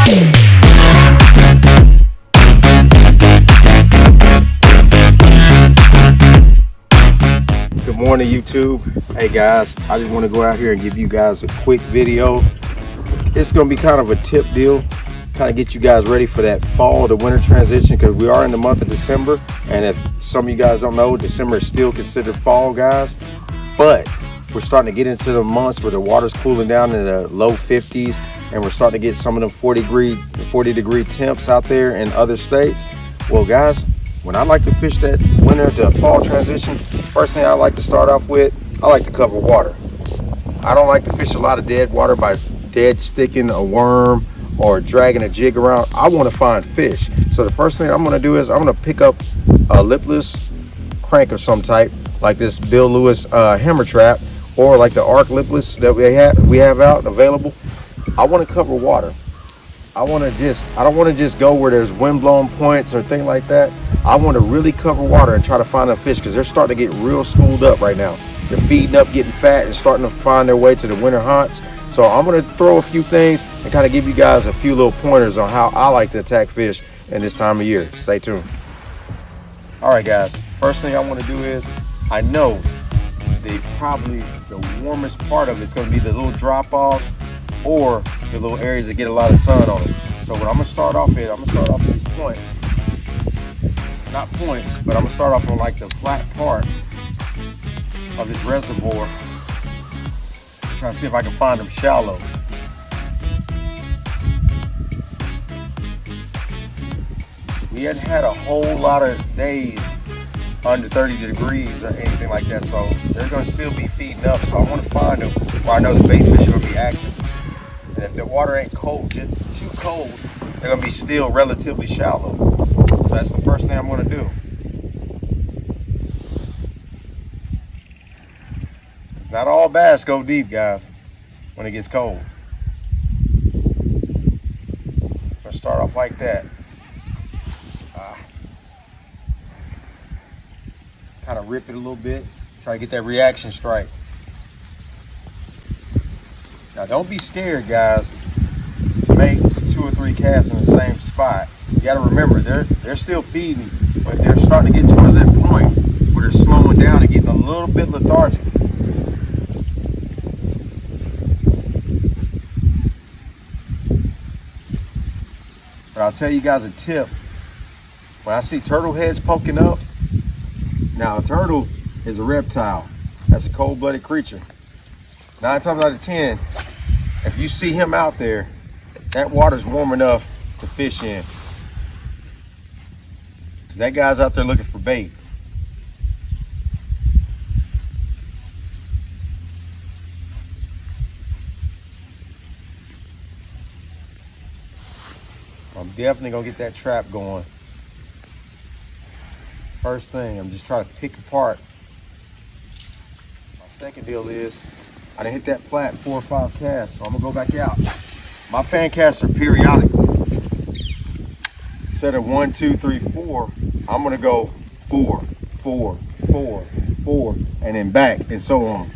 Good morning, YouTube. Hey guys, I just want to go out here and give you guys a quick video. It's going to be kind of a tip deal, kind of get you guys ready for that fall to winter transition, because we are in the month of December, and if some of you guys don't know, December is still considered fall, guys, but we're starting to get into the months where the water's cooling down in the low 50s, and we're starting to get some of them 40 degree temps out there in other states. Well guys, when I like to fish that winter to fall transition, first thing I like to start off with, I like to cover water. I don't like to fish a lot of dead water by dead sticking a worm or dragging a jig around. I want to find fish. So the first thing I'm going to do is I'm going to pick up a lipless crank of some type, like this Bill Lewis hammer trap, or like the Arc lipless that we have out and available. I want to cover water. I don't want to just go where there's wind-blown points or thing like that. I want to really cover water and try to find a fish, because they're starting to get real schooled up right now. They're feeding up, getting fat, and starting to find their way to the winter haunts. So I'm going to throw a few things and kind of give you guys a few little pointers on how I like to attack fish in this time of year. Stay tuned. All right, guys. First thing I want to do is, I know probably the warmest part of it's going to be the little drop-offs or the little areas that get a lot of sun on them. So what I'm going to start off with, I'm going to start off with these points. Not points, but I'm going to start off on like the flat part of this reservoir. Trying to see if I can find them shallow. We hadn't had a whole lot of days under 30 degrees or anything like that, so they're going to still be feeding up. So I want to find them where I know the bait fish are going to be active. And if the water ain't cold, just too cold, they're going to be still relatively shallow. So that's the first thing I'm going to do. Not all bass go deep, guys, when it gets cold. So start off like that. Kind of rip it a little bit, try to get that reaction strike. Now don't be scared, guys, to make 2 or 3 casts in the same spot. You got to remember, they're still feeding, but they're starting to get towards that point where they're slowing down and getting a little bit lethargic. But I'll tell you guys a tip. When I see turtle heads poking up, now a turtle is a reptile. That's a cold-blooded creature. 9 times out of 10, if you see him out there, that water's warm enough to fish in. That guy's out there looking for bait. I'm definitely gonna get that trap going. First thing, I'm just trying to pick apart. My second deal is, I done hit that flat 4 or 5 casts, so I'm gonna go back out. My fan casts are periodic. Instead of 1, 2, 3, 4, I'm gonna go 4, 4, 4, 4, and then back, and so on.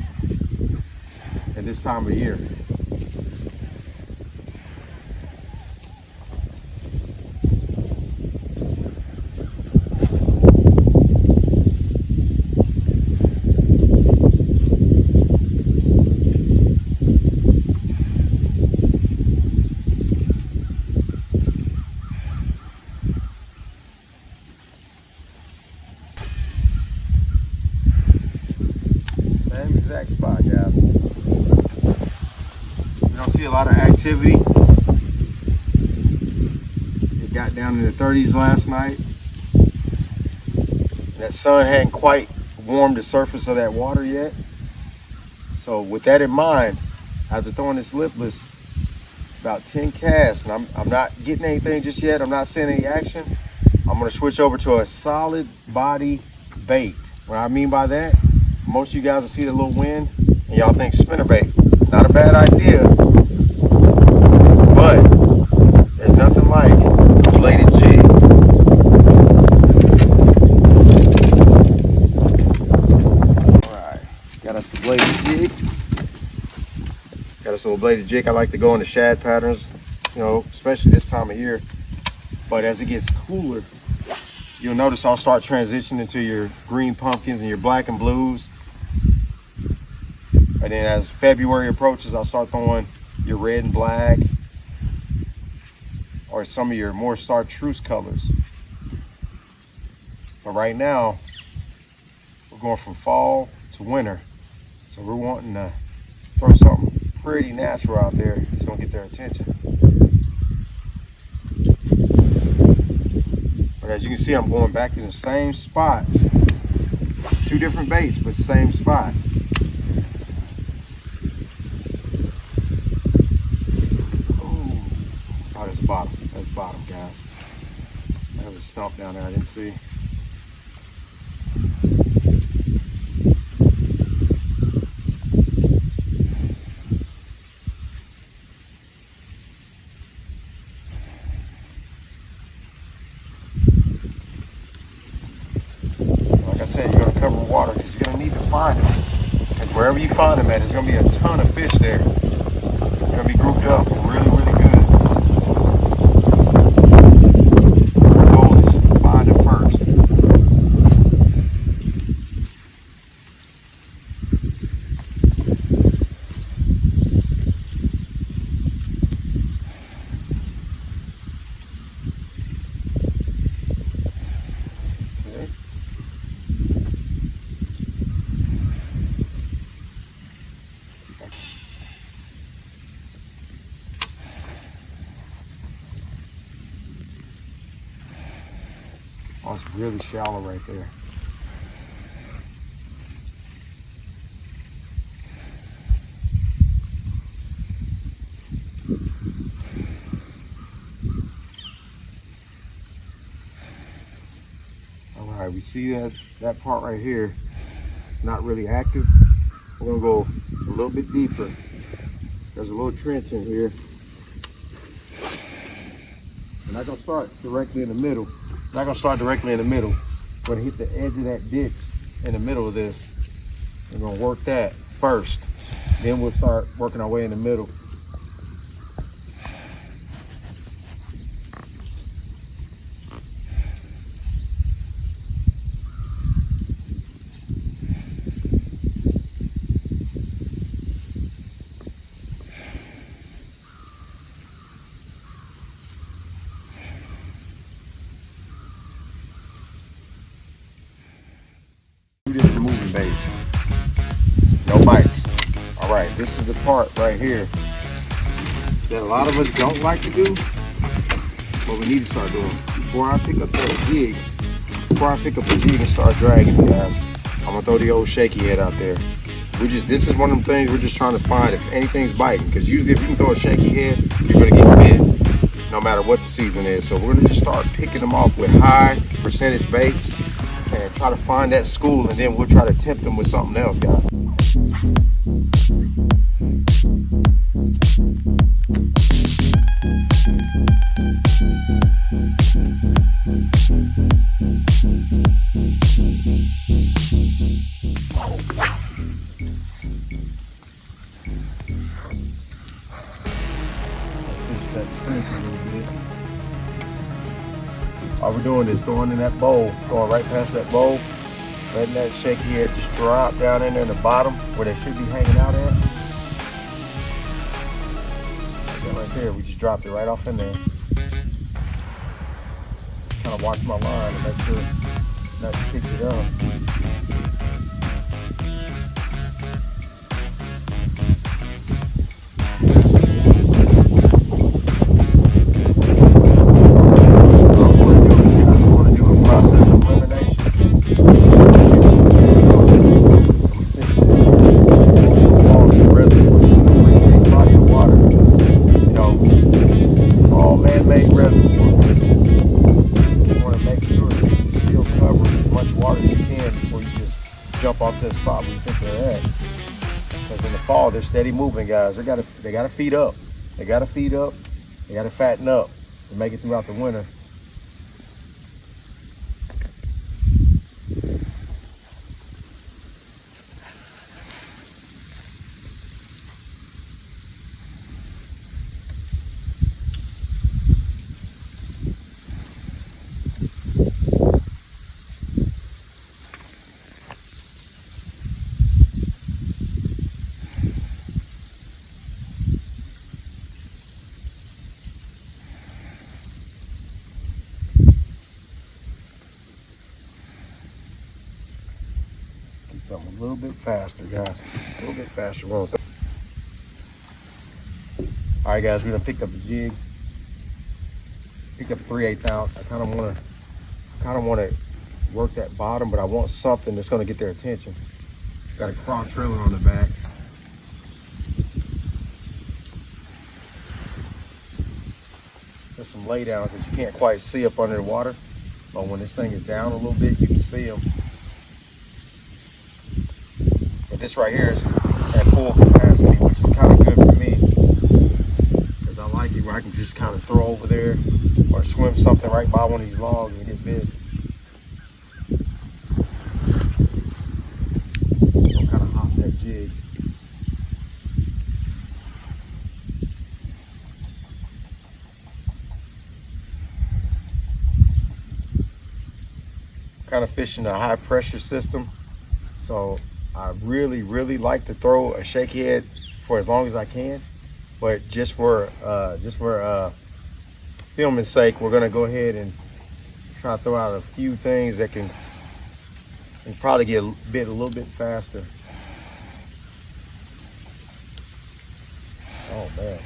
At this time of year. Same exact spot, guys. We don't see a lot of activity. It got down in the 30s last night. That sun hadn't quite warmed the surface of that water yet. So with that in mind, after throwing this lipless, about 10 casts, and I'm not getting anything just yet, I'm not seeing any action, I'm gonna switch over to a solid body bait. What I mean by that, most of you guys will see the little wind and y'all think spinnerbait. Not a bad idea, but there's nothing like a bladed jig. All right, got us a bladed jig. Got us a little bladed jig. I like to go into shad patterns. you know, especially this time of year. But as it gets cooler, you'll notice I'll start transitioning to your green pumpkins and your black and blues. And then as February approaches, I'll start throwing your red and black, or some of your more chartreuse colors. But right now, we're going from fall to winter. So we're wanting to throw something pretty natural out there. It's gonna get their attention. But as you can see, I'm going back to the same spots. 2 different baits, but same spot. Oh, that's bottom. That's bottom, guys. That was a stump down there I didn't see. Water, because you're going to need to find them. Because wherever you find them at, there's going to be a ton of fish there. They're going to be grouped up really, really good. Our goal is to find them first. Oh, it's really shallow right there. All right, we see that part right here. It's not really active. We're gonna go a little bit deeper. There's a little trench in here. We're not gonna start directly in the middle. We're gonna hit the edge of that ditch in the middle of this. We're gonna work that first. Then we'll start working our way in the middle. Just removing baits. No bites. All right, this is the part right here that a lot of us don't like to do, but we need to start doing. Before I pick up a jig and start dragging, guys, I'm gonna throw the old shaky head out there. This is one of them things we're just trying to find if anything's biting, because usually if you can throw a shaky head, you're gonna get bit no matter what the season is. So we're gonna just start picking them off with high percentage baits and try to find that school, and then we'll try to tempt them with something else, guys. All we're doing is throwing in that bowl, going right past that bowl, letting that shaky head just drop down in there in the bottom where they should be hanging out at. Right there, we just dropped it right off in there. Kind of watch my line and make sure not to pick it up. Jump off this spot we think they're at. Because in the fall they're steady moving, guys. They gotta feed up. They gotta fatten up to make it throughout the winter. something a little bit faster, guys. A little bit faster. All right, guys, we done picked up a jig. Picked up 3/8 ounce. I kind of want to work that bottom, but I want something that's going to get their attention. Got a cross trailer on the back. There's some laydowns that you can't quite see up under the water, but when this thing is down a little bit, you can see them. But this right here is at full capacity, which is kind of good for me, because I like it where I can just kind of throw over there or swim something right by one of these logs and get big. So kind of hop that jig. Kind of fishing a high pressure system, so I really like to throw a shake head for as long as I can, but just for filming sake, we're gonna go ahead and try to throw out a few things that can probably get a little bit faster. Oh man.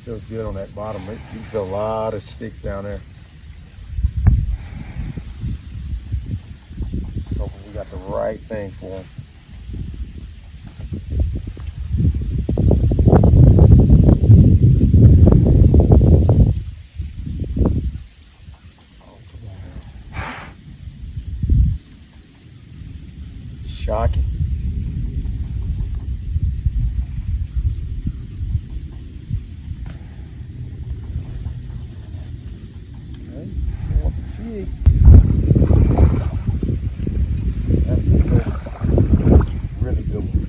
Feels good on that bottom. You feel a lot of sticks down there. Hopefully we got the right thing for them. Oh, come on. Shocking. Really good one.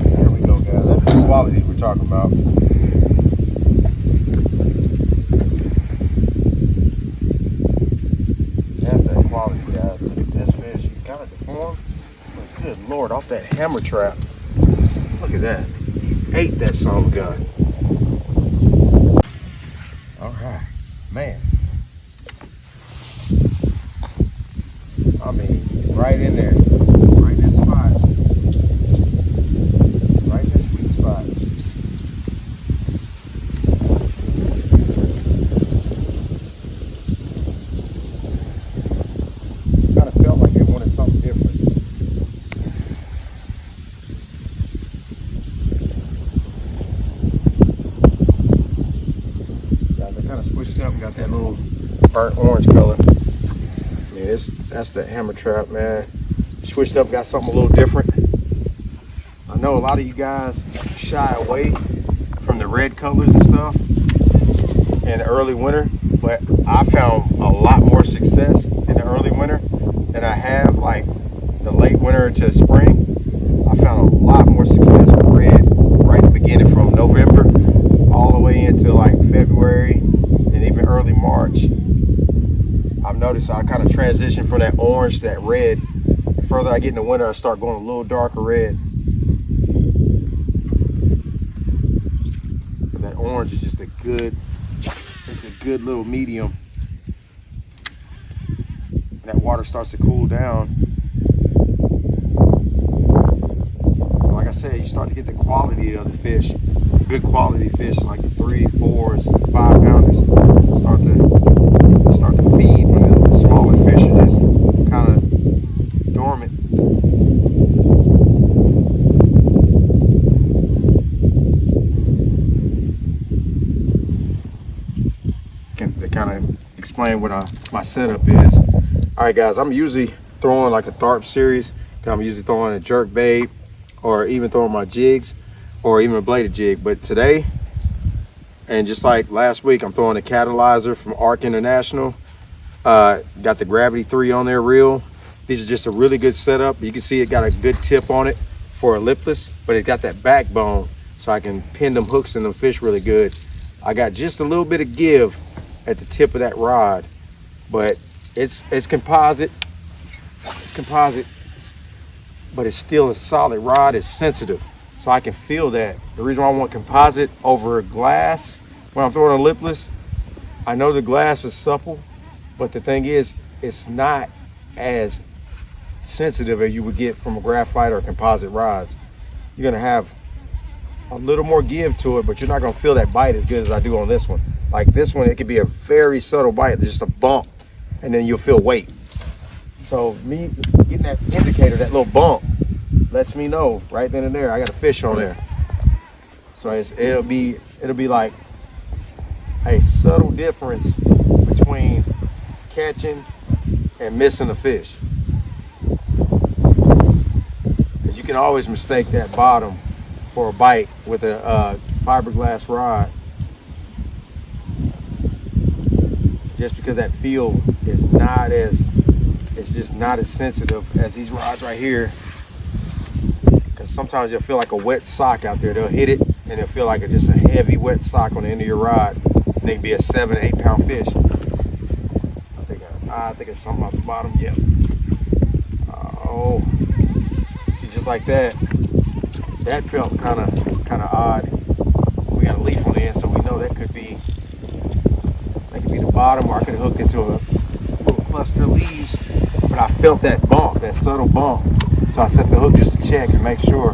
There we go, guys. That's the quality we're talking about. That's that quality, guys. Look at this fish. He kind of deformed, but good Lord, off that hammer trap. Look at that. Ate that son of a gun. All right, man. I mean, right in there, right in that spot, right in that sweet spot. Kind of felt like they wanted something different. Yeah, they kind of switched up and got that little burnt orange color. I mean, that's the hammer trap, man. Switched up, got something a little different. I know a lot of you guys shy away from the red colors and stuff in the early winter, but I found a lot more success in the early winter than I have like the late winter to spring. I found a lot more success with red right in the beginning, from November all the way into like February and even early March. I've noticed I kind of transition from that orange to that red. The further I get in the winter, I start going a little darker red. But that orange is just it's a good little medium. That water starts to cool down. Like I said, you start to get the quality of the fish. Good quality fish, like the 3, 4s, 5 pounders, start to feed when the smaller fish are just kind of dormant. To kind of explain what my setup is. All right, guys, I'm usually throwing like a Tharp series. I'm usually throwing a jerk bait, or even throwing my jigs, or even a bladed jig. But today, and just like last week, I'm throwing a Catalyzer from Arc International. Got the Gravity 3 on there reel. These are just a really good setup. You can see it got a good tip on it for a lipless, but it got that backbone, so I can pin them hooks in them fish really good. I got just a little bit of give at the tip of that rod, but it's composite. It's composite. but it's still a solid rod. It's sensitive, so I can feel that. The reason why I want composite over glass when I'm throwing a lipless, I know the glass is supple, but the thing is, it's not as sensitive as you would get from a graphite or composite rods. You're gonna have a little more give to it, but you're not gonna feel that bite as good as I do on this one. Like this one, it could be a very subtle bite, just a bump, and then you'll feel weight. So me getting that indicator, that little bump, lets me know right then and there I got a fish on there. So it'll be like a subtle difference between catching and missing a fish. Because you can always mistake that bottom for a bite with a fiberglass rod, just because that feel is not as, it's just not as sensitive as these rods right here. Because sometimes you'll feel like a wet sock out there. They'll hit it and it'll feel like just a heavy wet sock on the end of your rod. And they can be a 7 to 8 pound fish. I think it's something off the bottom. Yep. Oh, see, just like that. That felt kind of odd. We got a leaf on the end, so we know that could be the bottom, or I could have hooked into a little cluster of leaves. But I felt that bump, that subtle bump. So I set the hook just to check and make sure.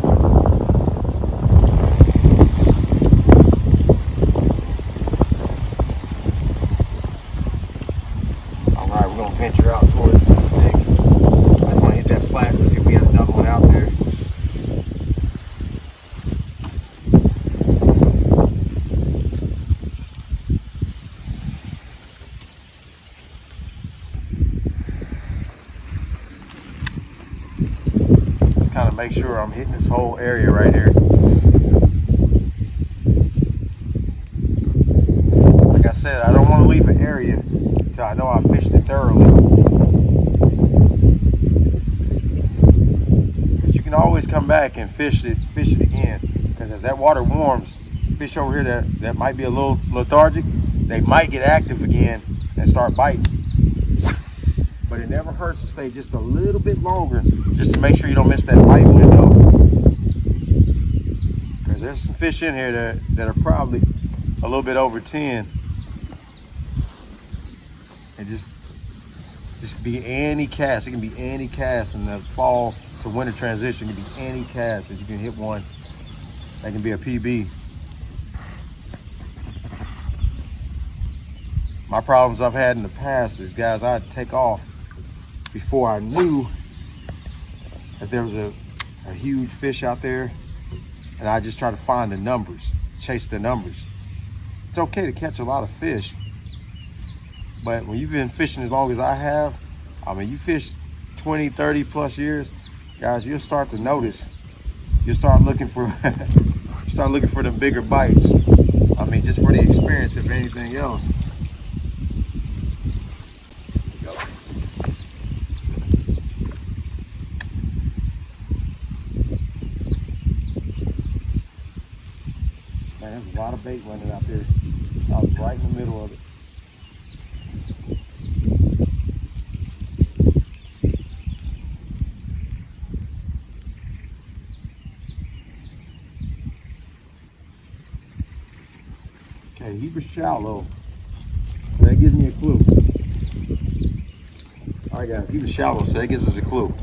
All right, we're gonna venture out towards the sticks. I want to hit that flat and see if we got another one out there. Kind of make sure I'm hitting this whole area right here. Like I said, I don't want to leave an area till I know I fished it thoroughly. Because you can always come back and fish it again. Because as that water warms, fish over here that might be a little lethargic, they might get active again and start biting. But it never hurts to stay just a little bit longer, just to make sure you don't miss that bite window. Because there's some fish in here that are probably a little bit over 10. And just be any cast. It can be any cast in the fall to winter transition. It can be any cast that you can hit one. That can be a PB. My problems I've had in the past is, guys, I'd take off before I knew that there was a huge fish out there, and I just try to find the numbers, chase the numbers. It's okay to catch a lot of fish, but when you've been fishing as long as I have, I mean, you fish 20, 30 plus years, guys, you'll start to notice. You'll start looking for them bigger bites. I mean, just for the experience, if anything else. Man, there's a lot of bait running out there. I was right in the middle of it. Okay, he was shallow. So that gives me a clue. All right, guys, he was shallow, so that gives us a clue.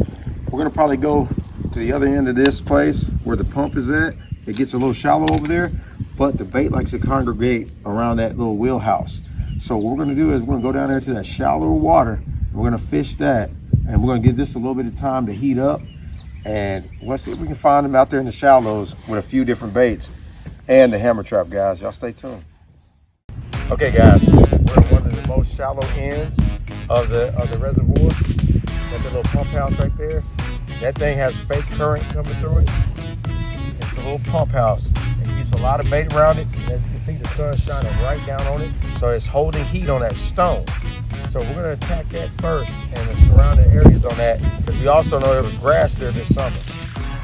We're gonna probably go to the other end of this place where the pump is at. It gets a little shallow over there, but the bait likes to congregate around that little wheelhouse. So what we're gonna do is we're gonna go down there to that shallower water. We're gonna fish that, and we're gonna give this a little bit of time to heat up. And let's see if we can find them out there in the shallows with a few different baits and the hammer trap, guys. Y'all stay tuned. Okay, guys, we're at one of the most shallow ends of the reservoir. Got the little pump house right there. That thing has fake current coming through it. It's a little pump house. It keeps a lot of bait around it. As you can see, the sun's shining right down on it, so it's holding heat on that stone. So we're gonna attack that first and the surrounding areas on that, because we also know there was grass there this summer.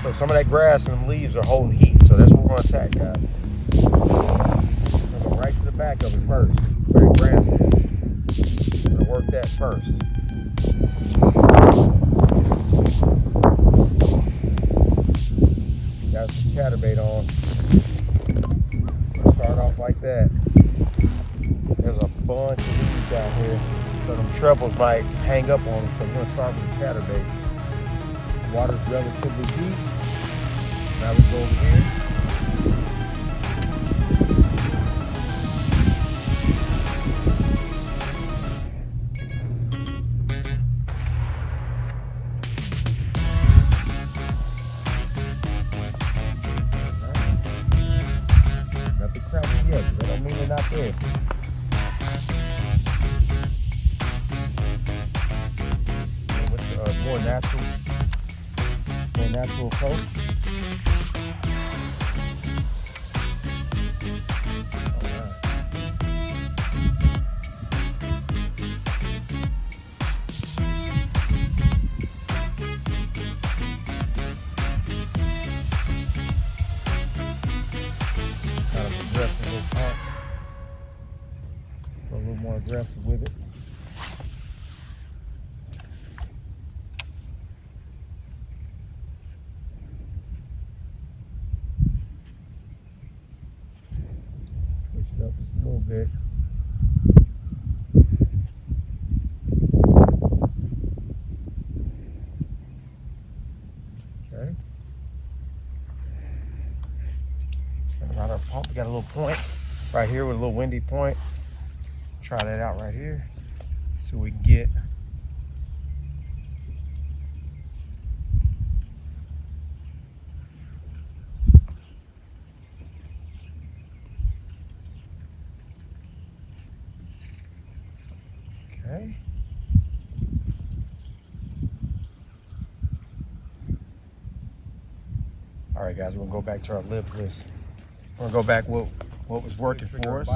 So some of that grass and them leaves are holding heat. So that's what we're gonna attack, guys. I'm gonna go right to the back of it first, where the grass is. I'm gonna work that first. chatterbait on. We'll start off like that. There's a bunch of leaves down here, so them trebles might hang up on them. So we're gonna start with the chatterbait. Water's relatively deep. Now we go over here. Nothing crappy yet, but that don't mean they're not there. With more natural approach. Kind of aggressive little pump. Go a little more aggressive with it. Switch it up just a little bit. Okay. And around our pump, we got a little point right here with a little windy point. Try that out right here. See what we can get. Okay. All right, guys, we're gonna go back to our lip list. We're gonna go back what was working for us.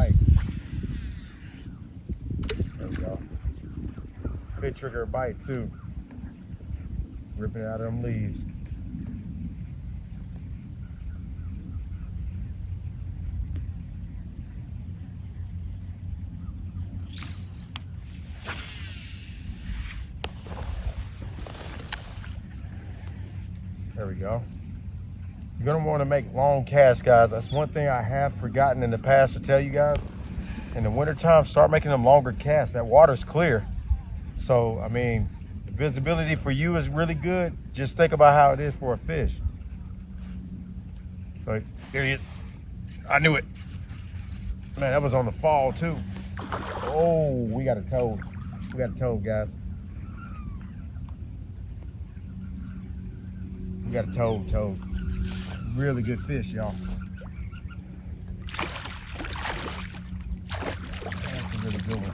There we go. Could trigger a bite too. Ripping it out of them leaves. There we go. You're gonna want to make long casts, guys. That's one thing I have forgotten in the past to tell you guys. In the wintertime, start making them longer casts. That water's clear. So, I mean, the visibility for you is really good. Just think about how it is for a fish. So, there he is. I knew it. Man, that was on the fall too. Oh, we got a toad. We got a toad, guys. We got a toad. Really good fish, y'all. That's a really good one.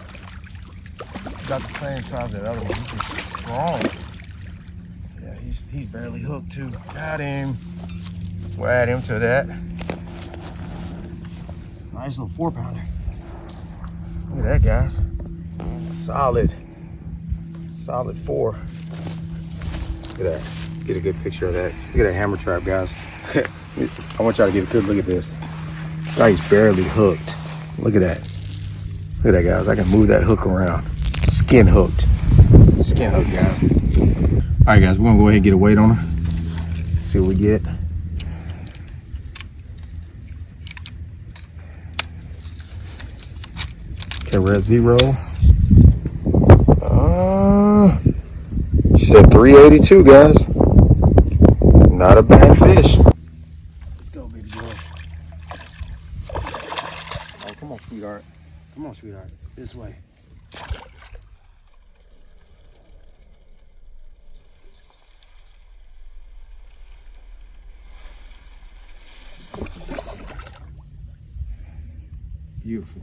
Got the same size as that other one. He's just strong. Yeah, he's barely hooked too. Got him. We'll add him to that. Nice little 4-pounder. Look at that, guys. Solid 4. Look at that. Get a good picture of that. Look at that hammer trap, guys. I want y'all to get a good look at this. Guy's barely hooked. Look at that. Look at that, guys. I can move that hook around. Skin hooked. Skin hooked, guys. All right, guys. We're gonna go ahead and get a weight on her. See what we get. Okay, we're at 0. She said 382, guys. Not a bad fish. Let's go, baby boy. Oh, come on, sweetheart. Come on, sweetheart. This way. Beautiful.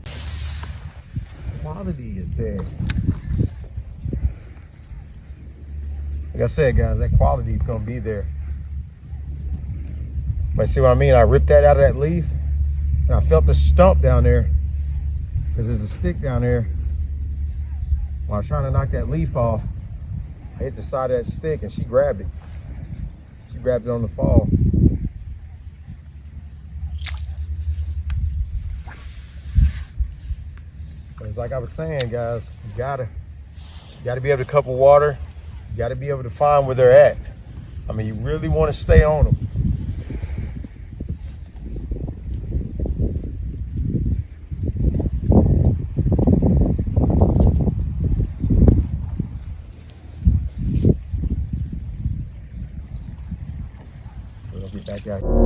Quality is there. Like I said, guys, that quality is gonna be there. But see what I mean? I ripped that out of that leaf, and I felt the stump down there, because there's a stick down there. When I was trying to knock that leaf off, I hit the side of that stick, and she grabbed it. She grabbed it on the fall. But it's like I was saying, guys, you gotta be able to couple water. You gotta be able to find where they're at. I mean, you really want to stay on them. get back out.